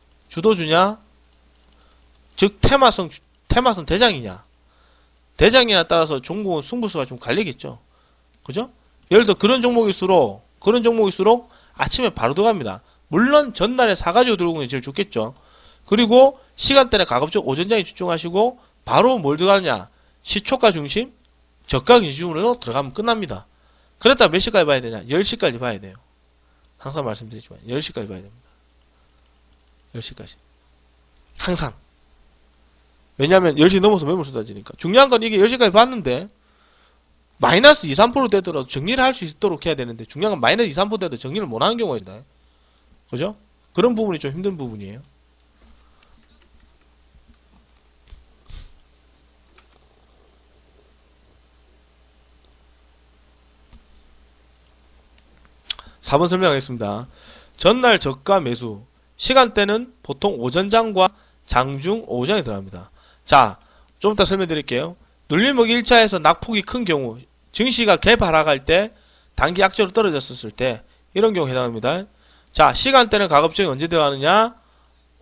즉, 테마성 대장이냐. 대장이냐 따라서 종목은 승부수가 좀 갈리겠죠. 그죠? 예를 들어, 그런 종목일수록 아침에 바로 들어갑니다. 물론 전날에 사가지고 들어오는 게 제일 좋겠죠. 그리고 시간대는 가급적 오전장에 집중하시고 바로 뭘 들어가느냐, 시초가 중심, 저가 기준으로 들어가면 끝납니다. 그랬다 몇 시까지 봐야 되냐, 10시까지 봐야 돼요. 항상 말씀드리지만 10시까지 봐야 됩니다. 10시까지 항상. 왜냐하면 10시 넘어서 매물 쏟아지니까. 중요한 건 이게 10시까지 봤는데 마이너스 2, 3% 되더라도 정리를 할 수 있도록 해야 되는데, 중요한 건 마이너스 2, 3% 돼도 정리를 못하는 경우가 있다. 그죠? 그런 부분이 좀 힘든 부분이에요. (4번) 설명하겠습니다. 전날 저가 매수 시간대는 보통 오전장과 장중 오후장에 들어갑니다. 자, 좀 이따 설명드릴게요. 눌림목 1차에서 낙폭이 큰 경우, 증시가 갭 하락할 때, 단기 약재로 떨어졌을 때, 이런 경우 해당합니다. 자, 시간대는 가급적이 언제 들어가느냐?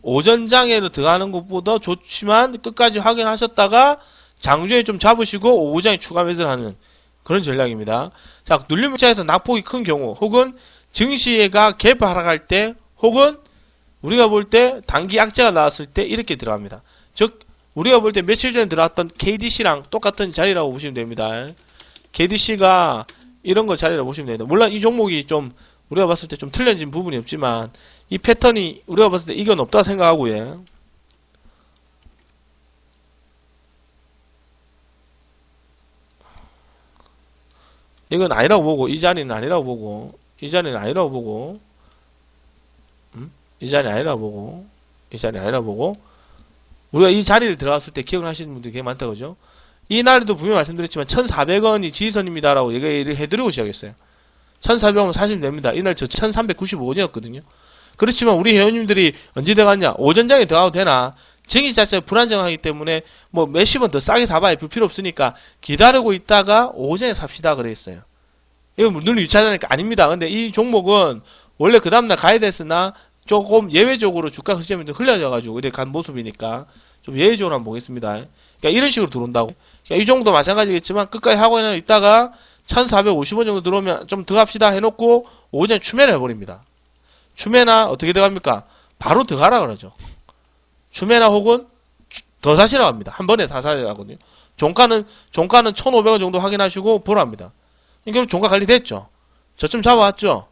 오전장에로 들어가는 것보다 좋지만 끝까지 확인하셨다가 장중에 좀 잡으시고 오후장에 추가 매수를 하는 그런 전략입니다. 자, 눌림목 1차에서 낙폭이 큰 경우, 혹은 증시가 갭 하락할 때, 혹은 우리가 볼 때 단기 약재가 나왔을 때 이렇게 들어갑니다. 즉, 우리가 볼 때 며칠 전에 들어왔던 KDC랑 똑같은 자리라고 보시면 됩니다. KDC가 이런 거 자리라고 보시면 됩니다. 물론 이 종목이 좀 우리가 봤을 때 좀 틀려진 부분이 없지만 이 패턴이 우리가 봤을 때 이건 없다 생각하고요. 이건 아니라고 보고, 이 자리는 아니라고 보고, 이 자리는 아니라고 보고, 이 자리 아니라고 보고, 이 자리 아니라고 보고, 우리가 이 자리를 들어갔을 때 기억을 하시는 분들이 되게 많다, 그죠? 이 날에도 분명히 말씀드렸지만, 1,400원이 지지선입니다라고 얘기를 해드리고 시작했어요. 1,400원 사시면 됩니다. 이날 저 1,395원이었거든요. 그렇지만 우리 회원님들이 언제 들어갔냐? 오전장에 들어가도 되나? 증시 자체가 불안정하기 때문에 몇십 원 더 싸게 사봐야 필요 없으니까 기다리고 있다가 오전에 삽시다 그랬어요. 이건 눈을 유치하자니까 아닙니다. 근데 이 종목은 원래 그 다음날 가야 됐으나 조금 예외적으로 주가 흐름이 흘려져가지고 이렇게 간 모습이니까 좀 예외적으로 한번 보겠습니다. 그러니까 이런 식으로 들어온다고. 그러니까 이 정도 마찬가지겠지만 끝까지 하고 있다가 1,450원 정도 들어오면 좀 들어갑시다 해놓고 오전에 추매를 해버립니다. 추매나 어떻게 들어갑니까? 바로 들어가라 그러죠. 추매나 혹은 더 사시라고 합니다. 한 번에 다 사시라고 하거든요. 종가는 1,500원 정도 확인하시고 보랍니다. 결국 종가 관리됐죠. 저점 잡아왔죠.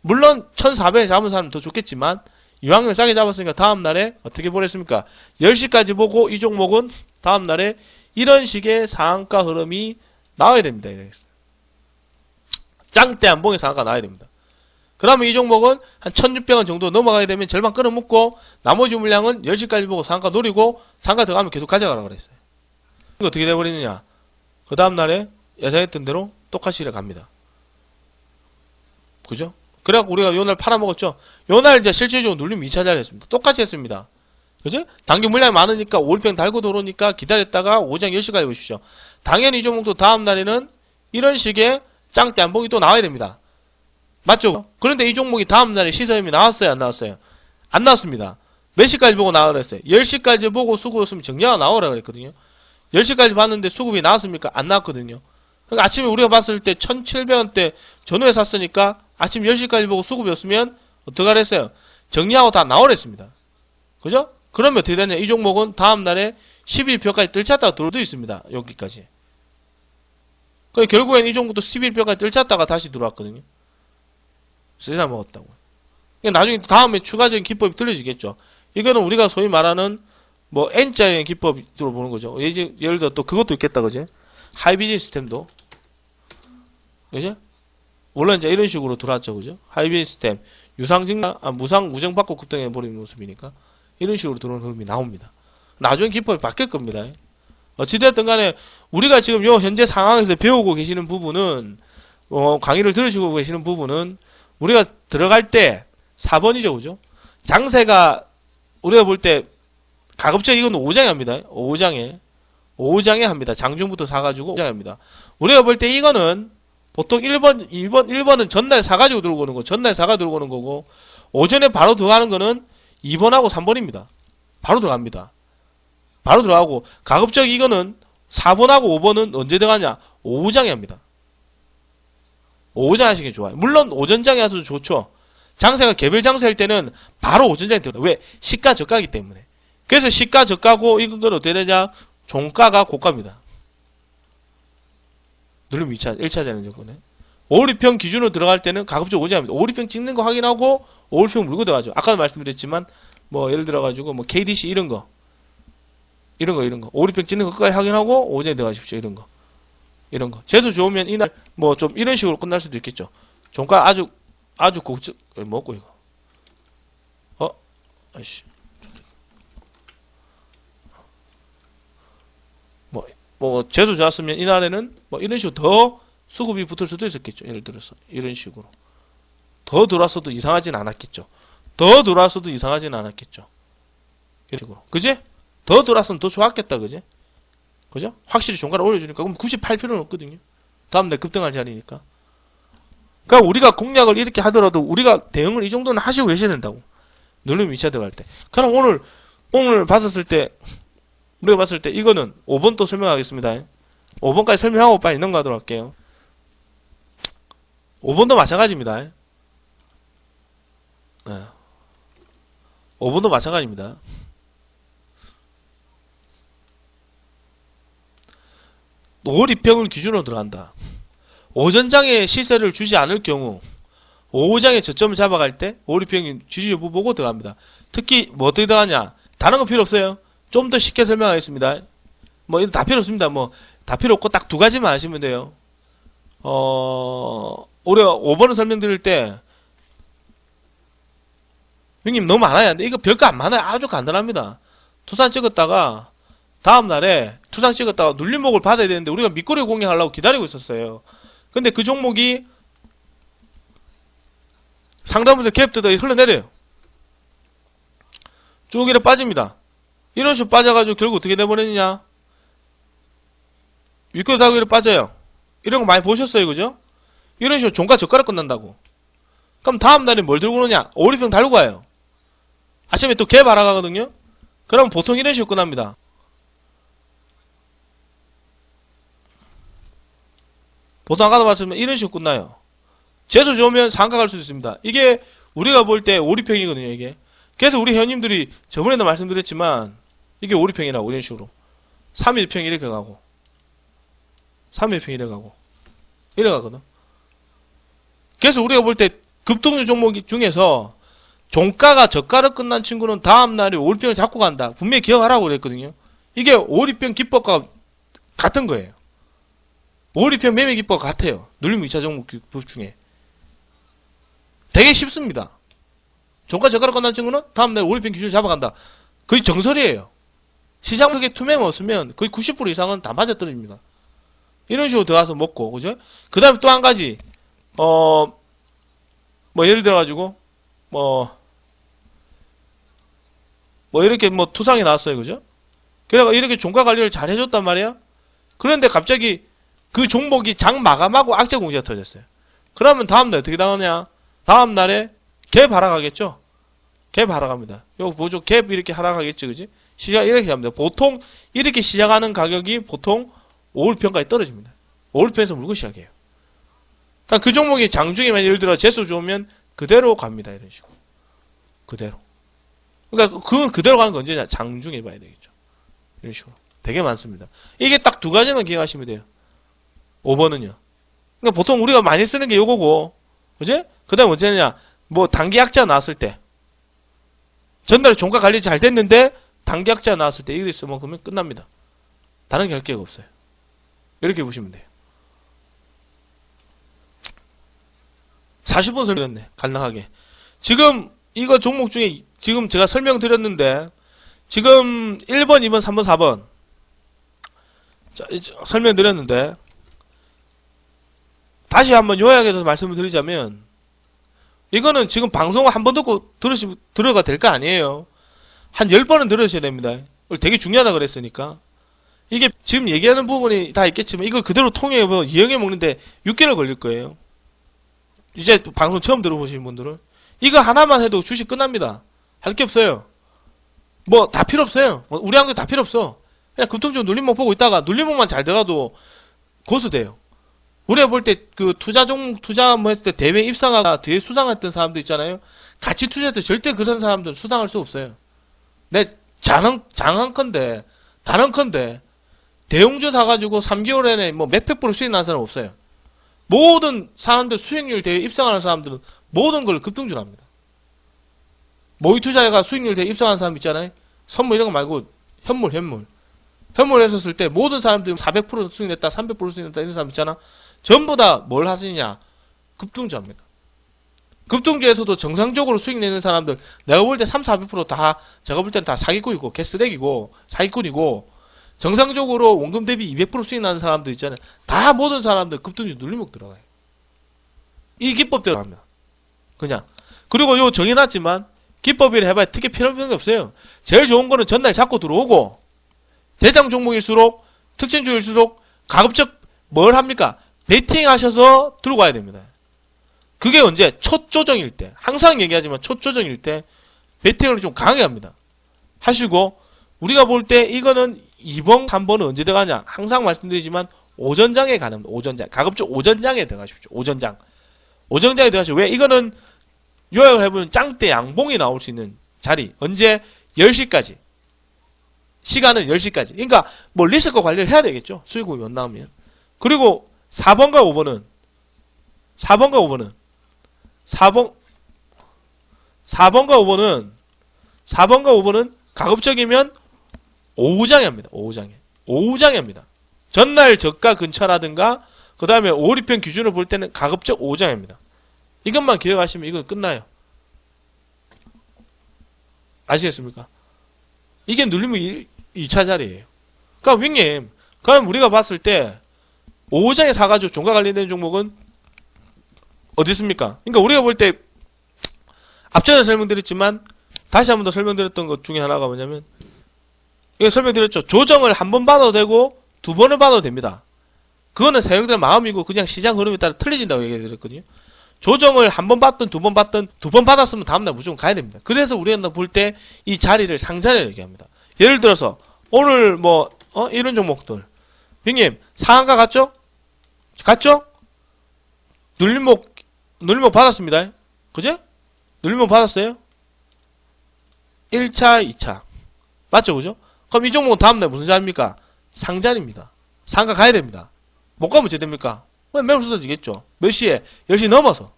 물론 1,400에 잡은 사람은 더 좋겠지만 이왕이면 싸게 잡았으니까 다음날에 어떻게 보냈습니까? 10시까지 보고 이 종목은 다음날에 이런 식의 상한가 흐름이 나와야 됩니다. 짱대 안봉의 상한가 나와야 됩니다. 그러면 이 종목은 한 1,600원 정도 넘어가게 되면 절반 끊어먹고 나머지 물량은 10시까지 보고 상한가 노리고 상한가 들어가면 계속 가져가라고 그랬어요. 이거 어떻게 돼버리느냐? 그 다음날에 예상했던 대로 똑같이 이래 갑니다. 그죠? 그래갖고 우리가 요날 팔아먹었죠? 요날 이제 실질적으로 눌림 2차전을 했습니다. 똑같이 했습니다. 그죠? 당겨 물량이 많으니까 5일평 달고 들어오니까 기다렸다가 오전 10시까지 보십시오. 당연히 이 종목도 다음날에는 이런 식의 짱대 안봉이 또 나와야 됩니다. 맞죠? 그런데 이 종목이 다음날에 시세음이 나왔어요? 안 나왔어요? 안 나왔습니다. 몇 시까지 보고 나오라 그랬어요? 10시까지 보고 수급이었으면 정리하고 나오라 그랬거든요. 10시까지 봤는데 수급이 나왔습니까? 안 나왔거든요. 그러니까 아침에 우리가 봤을 때 1,700원대 전후에 샀으니까 아침 10시까지 보고 수급이었으면 어떡하라 했어요? 정리하고 다 나오랬습니다. 그죠? 그러면 어떻게 되냐? 이 종목은 다음날에 11표까지 뜰찼다가 들어도 있습니다. 여기까지. 그러니까 결국엔 이 종목도 11표까지 뜰찼다가 다시 들어왔거든요. 세상 먹었다고. 그러니까 나중에 다음에 추가적인 기법이 들려지겠죠. 이거는 우리가 소위 말하는 뭐 N자의 기법으로 보는 거죠. 예를 들어 또 그것도 있겠다, 그지? 하이비전 시스템도. 그죠? 물론 이제 이런 식으로 들어왔죠, 그죠? 하이비전 시스템. 무정받고 급등해버리는 모습이니까. 이런 식으로 들어오는 흐름이 나옵니다. 나중에 기법이 바뀔 겁니다. 어찌되었든 간에, 우리가 지금 요 현재 상황에서 배우고 계시는 부분은, 강의를 들으시고 계시는 부분은, 우리가 들어갈 때 4번이죠, 그죠? 장세가, 우리가 볼 때, 가급적 이건 5장에 합니다. 5장에 합니다. 장중부터 사가지고 5장에 합니다. 우리가 볼 때 이거는 보통 1번은 전날 사가지고 들고 오는 거, 전날 사가 들고 오는 거고, 오전에 바로 들어가는 거는 2번하고 3번입니다. 바로 들어갑니다. 바로 들어가고, 가급적 이거는 4번하고 5번은 언제 들어가냐? 오후장에 합니다. 오후장 하시는 게 좋아요. 물론 오전장에 하셔도 좋죠. 장세가 개별 장세할 때는 바로 오전장에 들어가요. 왜? 시가 저가이기 때문에. 그래서 시가 저가고 이건 어떻게 되냐? 종가가 고가입니다. 눌림 2차, 1차전의 조건에. 5일평 기준으로 들어갈 때는 가급적 오전합니다. 5일평 찍는 거 확인하고 5일평 물고 들어가죠. 아까도 말씀드렸지만 뭐 예를 들어가지고 뭐 KDC 이런 거 5일평 찍는 거 끝까지 확인하고 오전에 들어가십시오. 이런 거 재수 좋으면 이날 뭐 좀 이런 식으로 끝날 수도 있겠죠. 종가 아주 고급 먹고 이거 아이씨 뭐 재수 좋았으면 이날에는 뭐 이런 식으로 더 수급이 붙을 수도 있었겠죠. 예를 들어서 이런 식으로 더 들어왔어도 이상하진 않았겠죠. 이런 식으로 그지? 더 들어왔으면 더 좋았겠다, 그지? 그죠? 확실히 종가를 올려주니까 그럼 굳이 팔 필요는 없거든요. 다음날 급등할 자리니까. 그러니까 우리가 공략을 이렇게 하더라도 우리가 대응을 이 정도는 하시고 계셔야 된다고. 눌림 2차 들어갈 때. 그럼 오늘 우리가 봤을 때 이거는 5번 또 설명하겠습니다. 5번까지 설명하고 빨리 넘어가도록 할게요. 5번도 마찬가지입니다. 네. 5번도 마찬가지입니다. 오리평을 기준으로 들어간다. 오전장에 시세를 주지 않을 경우 오후장에 저점을 잡아갈 때 오리평이 지지 여부 보고 들어갑니다. 특히 뭐 어떻게 들어가냐? 다른 거 필요 없어요. 좀 더 쉽게 설명하겠습니다. 뭐 이거 다 필요 없습니다. 뭐 다 필요 없고 딱 두 가지만 아시면 돼요. 우리가 5번을 설명드릴 때 형님 너무 많아요. 근데 이거 별거 안 많아요. 아주 간단합니다. 투산 찍었다가 다음날에 투상 찍었다가 눌림목을 받아야 되는데 우리가 밑거리 공략하려고 기다리고 있었어요. 근데 그 종목이 상단부에서 갭 뜯어 흘러내려요. 쭉 이렇게 빠집니다. 이런 식으로 빠져가지고 결국 어떻게 돼버리느냐? 윗거리 달고 이렇게 빠져요. 이런 거 많이 보셨어요, 그죠? 이런 식으로 종가 저가로 끝난다고. 그럼 다음날에 뭘 들고 오느냐? 오리평 달고 가요. 아침에 또 갭 알아가거든요? 그럼 보통 이런 식으로 끝납니다. 보통 아까도 말씀드렸지만 이런 식으로 끝나요. 재수 좋으면 상가 갈 수도 있습니다. 이게 우리가 볼 때 오리평이거든요, 이게. 그래서 우리 회원님들이 저번에도 말씀드렸지만 이게 오리평이라고 이런 식으로 3일평 이렇게 가고 300평 이래 가거든. 그래서 우리가 볼 때 급등주 종목 중에서 종가가 저가로 끝난 친구는 다음날에 오리병을 잡고 간다. 분명히 기억하라고 그랬거든요. 이게 오리병 기법과 같은 거예요. 오리병 매매 기법과 같아요. 눌림 2차 종목 기법 중에. 되게 쉽습니다. 종가 저가로 끝난 친구는 다음날 오리병 기준을 잡아간다. 거의 정설이에요. 시장 크게 투매만 없으면 거의 90% 이상은 다 맞아떨어집니다. 이런 식으로 들어가서 먹고, 그죠? 그 다음에 또 한 가지, 예를 들어가지고, 이렇게 투상이 나왔어요, 그죠? 그래가 이렇게 종가 관리를 잘 해줬단 말이야? 그런데 갑자기 그 종목이 장 마감하고 악재 공시가 터졌어요. 그러면 다음날 어떻게 당하냐? 다음날에 갭 하락하겠죠? 갭 하락합니다. 요거 보죠? 갭 이렇게 하락하겠죠, 그지? 시작 이렇게 합니다. 보통 이렇게 시작하는 가격이 보통 5월평까지 떨어집니다. 5월평에서 물고 시작해요. 그러니까 그 종목이 장중에만 예를 들어 재수 좋으면 그대로 갑니다. 이런 식으로. 그대로. 그러니까 그건 그대로 가는 건 언제냐? 장중에 봐야 되겠죠. 이런 식으로. 되게 많습니다. 이게 딱 두 가지만 기억하시면 돼요. 5번은요. 그러니까 보통 우리가 많이 쓰는 게 요거고, 그지? 그 다음에 언제냐? 단기 약자 나왔을 때. 전날에 종가 관리 잘 됐는데, 단기 약자 나왔을 때 이렇게 써먹으면 끝납니다. 다른 결계가 없어요. 이렇게 보시면 돼요. 40분 설명했네. 가능하게. 지금 이거 종목 중에 지금 제가 설명드렸는데 지금 1번, 2번, 3번, 4번 자, 설명드렸는데 다시 한번 요약해서 말씀을 드리자면 이거는 지금 방송을 한 번 듣고 들어가 될 거 아니에요. 한 10번은 들으셔야 됩니다. 되게 중요하다 그랬으니까. 이게 지금 얘기하는 부분이 다 있겠지만 이걸 그대로 통해서 이용해 먹는데 6개월 걸릴 거예요. 이제 방송 처음 들어보신 분들은 이거 하나만 해도 주식 끝납니다. 할 게 없어요. 다 필요 없어요. 우리 한국에 다 필요 없어. 그냥 급등주 눌림목 보고 있다가 눌림목만 잘 들어가도 고수돼요. 우리가 볼 때 그 투자 했을 때 대회 입상하다 뒤에 수상했던 사람들 있잖아요. 같이 투자해서 절대 그런 사람들은 수상할 수 없어요. 내 장한컨대 단한컨대 대웅주 사가지고 3개월 내내 몇백 프로 수익 난 사람 없어요. 모든 사람들 수익률 대회 입상하는 사람들은 모든 걸 급등주로 합니다. 모의 투자가 수익률 대회 입상하는 사람 있잖아요. 선물 이런 거 말고 현물 했었을 때 모든 사람들이 400% 수익 냈다 300% 수익 냈다 이런 사람 있잖아. 전부 다 뭘 하시냐? 급등주 합니다. 급등주에서도 정상적으로 수익 내는 사람들 내가 볼 때 3,400% 다 제가 볼 때는 다 사기꾼이고 개쓰레기고 사기꾼이고 정상적으로 원금 대비 200% 수익 나는 사람들 있잖아요. 다 모든 사람들 급등주 눌림목 들어가요. 이 기법대로 합니다. 그냥. 그리고 요 정해놨지만 기법이라 해봐야 특히 필요한 게 없어요. 제일 좋은 거는 전날 잡고 들어오고 대장 종목일수록 특징주일수록 가급적 뭘 합니까? 베팅 하셔서 들고 가야 됩니다. 그게 언제? 초조정일 때. 항상 얘기하지만 초조정일 때 베팅을 좀 강하게 합니다. 하시고 우리가 볼 때 이거는 2번, 3번은 언제 들어가냐? 항상 말씀드리지만 오전장에 가능합니다. 오전장. 가급적 오전장에 들어가십시오. 오전장에 들어가시죠. 왜? 이거는 요약을 해보면 짱대 양봉이 나올 수 있는 자리. 언제? 10시까지. 시간은 10시까지. 그러니까 리스크 관리를 해야 되겠죠. 수익금이 못 나오면. 그리고 4번과 5번은 가급적이면 오후장에 합니다. 오후장에 합니다. 전날 저가 근처라든가 그 다음에 오리평 기준으로 볼 때는 가급적 오후장에 합니다. 이것만 기억하시면 이건 끝나요. 아시겠습니까? 이게 눌리면 2차 자리예요. 그러니까 형님, 그럼 우리가 봤을 때 오후장에 사가지고 종가 관련된 종목은 어디 있습니까? 그러니까 우리가 볼 때 앞전에 설명드렸지만 다시 한 번 더 설명드렸던 것 중에 하나가 뭐냐면 이거 설명드렸죠. 조정을 한 번 받아도 되고 두 번을 받아도 됩니다. 그거는 사용자의 마음이고 그냥 시장 흐름에 따라 틀려진다고 얘기해드렸거든요. 조정을 한 번 받든 두 번 받든 두 번 받았으면 다음날 무조건 가야 됩니다. 그래서 우리가 볼 때 이 자리를 상자리를 얘기합니다. 예를 들어서 오늘 이런 종목들 형님 상한가 갔죠? 눌림목 받았습니다. 그제? 눌림목 받았어요? 1차, 2차. 맞죠? 그죠? 그럼 이 종목은 다음날 무슨 자리입니까? 상자리입니다. 상가 가야 됩니다. 못 가면 어떻게 됩니까? 매물 쏟아지겠죠. 몇 시에? 10시 넘어서.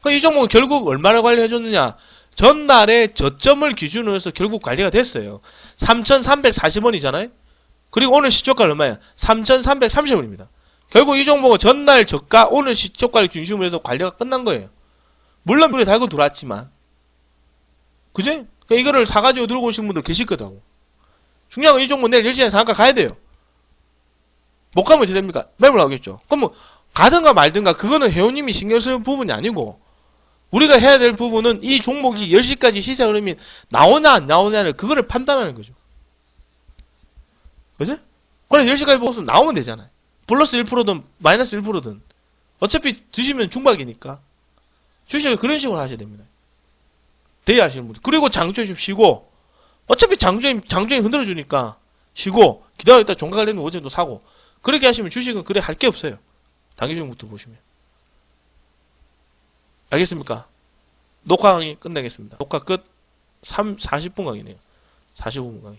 이 종목은 결국 얼마나 관리해줬느냐? 전날에 저점을 기준으로 해서 결국 관리가 됐어요. 3,340원이잖아요? 그리고 오늘 시초가 얼마야? 3,330원입니다. 결국 이 종목은 전날 저가, 오늘 시초가를 중심으로 해서 관리가 끝난 거예요. 물론 물에 달고 들어왔지만. 그지? 그러니까 이거를 사가지고 들고 오신 분들 계실 거다고. 중요한 건 이 종목 내일 10시에 상한가 가야 돼요. 못 가면 어떻게 됩니까? 매물 나오겠죠. 그럼 뭐, 가든가 말든가, 그거는 회원님이 신경 쓰는 부분이 아니고, 우리가 해야 될 부분은 이 종목이 10시까지 시세 흐름이 나오냐 안 나오냐를 그거를 판단하는 거죠. 그지? 그래 10시까지 보고서 나오면 되잖아요. 플러스 1%든 마이너스 1%든 어차피 드시면 중박이니까 주식을 그런 식으로 하셔야 됩니다. 대여 하시는 분들. 그리고 장중에 좀 쉬고 어차피 장중에 흔들어주니까 쉬고 기다렸다 종가가 되면 어제도 사고 그렇게 하시면 주식은 그래 할 게 없어요. 단기중부터 보시면. 알겠습니까? 녹화 강의 끝내겠습니다. 녹화 끝 40분 강의네요. 45분 강의.